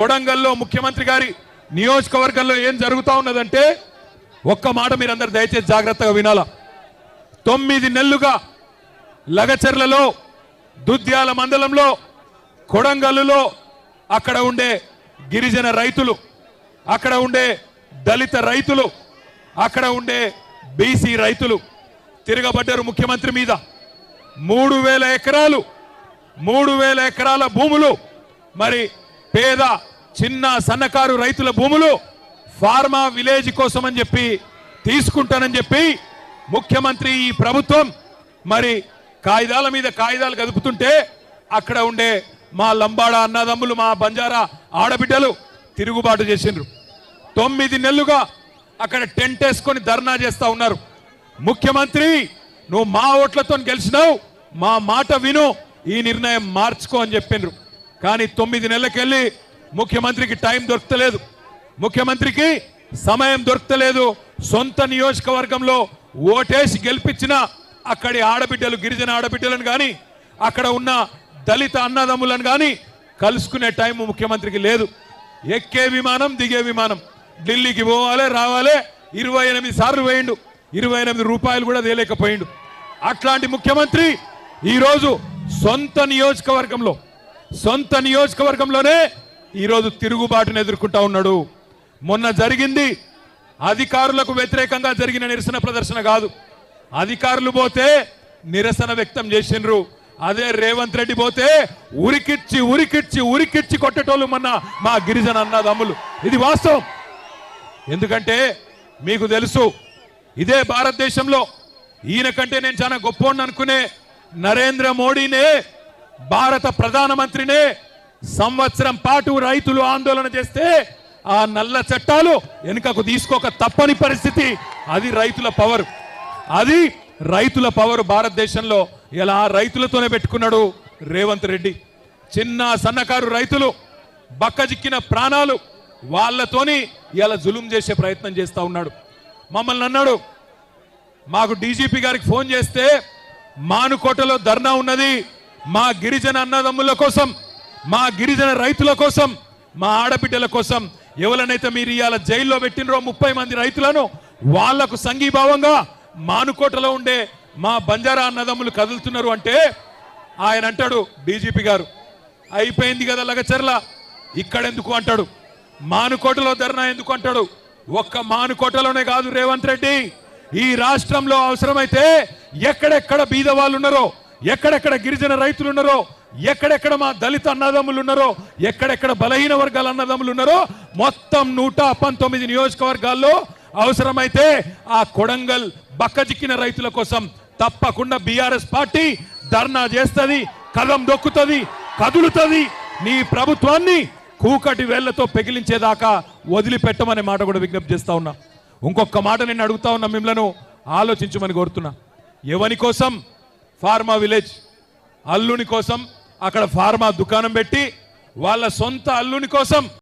కొడంగల్లో ముఖ్యమంత్రి గారి నియోజకవర్గంలో ఏం జరుగుతా ఉన్నదంటే ఒక్క మాట మీరందరూ దయచేసి జాగ్రత్తగా వినాలా. 9 నెలలుగా లగచర్లలో, దుద్యాల మండలంలో, కొడంగల్లులో అక్కడ ఉండే గిరిజన రైతులు, అక్కడ ఉండే దళిత రైతులు, అక్కడ ఉండే బీసీ రైతులు తిరగబడ్డారు ముఖ్యమంత్రి మీద. 3000 ఎకరాలు, 3000 ఎకరాల భూములు, మరి పేద చిన్న సన్నకారు రైతుల భూములు ఫార్మా విలేజ్ కోసం అని చెప్పి తీసుకుంటానని చెప్పి ముఖ్యమంత్రి ఈ ప్రభుత్వం మరి కాయిదాల మీద కాయిదాలు కదుపుతుంటే అక్కడ ఉండే మా లంబాడ అన్నదమ్ములు, మా బంజారా ఆడబిడ్డలు తిరుగుబాటు చేసిండ్రు. 9 నెలలుగా అక్కడ టెంట్ వేసుకొని ధర్నా చేస్తా ఉన్నారు. ముఖ్యమంత్రి, నువ్వు మా ఓట్లతో గెలిచినావు, మా మాట విను, ఈ నిర్ణయం మార్చుకో అని చెప్పిండ్రు. కానీ 9 నెలలకెళ్ళి ముఖ్యమంత్రికి టైం దొరకలేదు, ముఖ్యమంత్రికి సమయం దొరకలేదు. సొంత నియోజకవర్గంలో ఓటేసి గెలిపించిన అక్కడి ఆడబిడ్డలు, గిరిజన ఆడబిడ్డలను కానీ, అక్కడ ఉన్న దళిత అన్నదమ్ములను కానీ కలుసుకునే టైం ముఖ్యమంత్రికి లేదు. ఎక్కే విమానం, దిగే విమానం, ఢిల్లీకి పోవాలి రావాలి 28 సార్లు వేయండు, 28 రూపాయలు కూడా తేలేకపోయిండు. అట్లాంటి ముఖ్యమంత్రి ఈరోజు సొంత నియోజకవర్గంలోనే ఈరోజు తిరుగుబాటును ఎదుర్కొంటా ఉన్నాడు. మొన్న జరిగింది అధికారులకు వ్యతిరేకంగా జరిగిన నిరసన ప్రదర్శన కాదు. అధికారులు పోతే నిరసన వ్యక్తం చేసిండ్రు, అదే రేవంత్ రెడ్డి పోతే ఉరికిచ్చి కొట్టేటోళ్ళు మొన్న మా గిరిజన అన్నదమ్ములు. ఇది వాస్తవం. ఎందుకంటే మీకు తెలుసు, ఇదే భారతదేశంలో ఈయన కంటే నేను చాలా గొప్పవాడిని అనుకునే నరేంద్ర మోడీనే, భారత ప్రధానమంత్రినే సంవత్సరం పాటు రైతులు ఆందోళన చేస్తే ఆ నల్ల చట్టాలు వెనుకకు తీసుకోక తప్పని పరిస్థితి. అది రైతుల పవర్, అది రైతుల పవర్ భారతదేశంలో. ఇలా రైతులతోనే పెట్టుకున్నాడు రేవంత్ రెడ్డి. చిన్న సన్నకారు రైతులు బక్కజిక్కిన ప్రాణాలు, వాళ్ళతోని ఇలా జులుం చేసే ప్రయత్నం చేస్తా ఉన్నాడు. మమ్మల్ని అన్నాడు, మాకు డీజీపీ గారికి ఫోన్ చేస్తే మానుకోటలో ధర్నా ఉన్నది, మా గిరిజన అన్నదమ్ముల కోసం, మా గిరిజన రైతుల కోసం, మా ఆడబిడ్డల కోసం, ఎవరినైతే మీరు ఇవాళ జైల్లో పెట్టినరో 30 మంది రైతులను, వాళ్లకు సంఘీభావంగా మానుకోటలో ఉండే మా బంజారా అన్నదమ్ములు కదులుతున్నారు అంటే ఆయన అంటాడు, డీజీపీ గారు అయిపోయింది కదా లగచర్ల, ఇక్కడెందుకు అంటాడు, మానుకోటలో ధర్నా ఎందుకు అంటాడు. ఒక్క మానుకోటలోనే కాదు రేవంత్ రెడ్డి, ఈ రాష్ట్రంలో అవసరమైతే ఎక్కడెక్కడ బీద వాళ్ళు ఉన్నారో, ఎక్కడెక్కడ గిరిజన రైతులు ఉన్నారో, ఎక్కడెక్కడ మా దళిత అన్నదమ్ములు ఉన్నారో, ఎక్కడెక్కడ బలహీన వర్గాల అన్నదమ్ములు ఉన్నారో, మొత్తం 119 నియోజకవర్గాల్లో అవసరమైతే ఆ కొడంగల్ బక్కజిక్కిన రైతుల కోసం తప్పకుండా బీఆర్ఎస్ పార్టీ ధర్నా చేస్తుంది, కదం దొక్కుతుంది, కదులుతుంది. నీ ప్రభుత్వాన్ని కూకటి వేళ్లతో పెగిలించేదాకా వదిలిపెట్టమనే మాట కూడా విజ్ఞప్తి చేస్తా ఉన్నా. ఇంకొక మాట నేను అడుగుతా ఉన్నా, మిమ్మల్ని ఆలోచించమని కోరుతున్నా. ఎవరి కోసం? ఫార్మా విలేజ్ అల్లుని కోసం అక్కడ ఫార్మా దుకాణం పెట్టి వాళ్ళ సొంత అల్లుని కోసం